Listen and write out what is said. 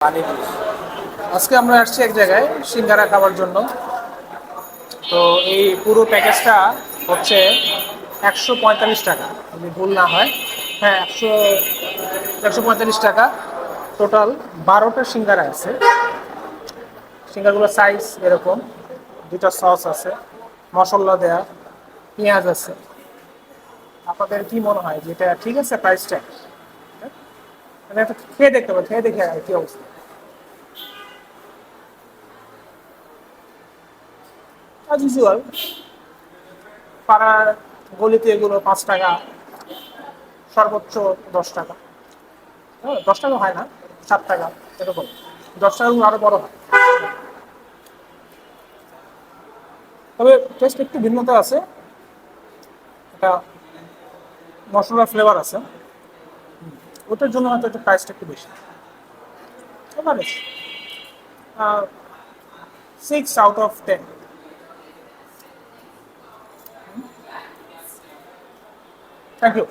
পানি দিস। আজকে আমরা আসছি এক জায়গায় সিঙ্গারা খাওয়ার জন্য। তো এই পুরো প্যাকেজটা হচ্ছে 145 টাকা, যদি ভুল না হয়। হ্যাঁ, 145 টাকা। টোটাল 12টা সিঙ্গারা আছে। সিঙ্গারগুলোর সাইজ এরকম, দুটা সস আছে, মশলা দেয়া, পেঁয়াজ আছে। আপনাদের কি মনে হয় যে এটা ঠিক আছে প্রাইসটা? মানে একটা খেয়ে দেখতে হবে, খেয়ে দেখে কি অবস্থা। অ্যাজ ইউজুয়াল, পাড়ার গলিতে এগুলো 5 টাকা, সর্বোচ্চ 10 টাকা। হ্যাঁ, 10 টাকা হয় না, 7 টাকা এরকম। 10 টাকাগুলো আরো বড় হয়। তবে টেস্ট একটু ভিন্নতা আছে, একটা মশলার ফ্লেভার আছে, ওটার জন্য হয়তো একটু প্রাইসটা একটু বেশি। এবারে 6 আউট অফ 10। Thank you.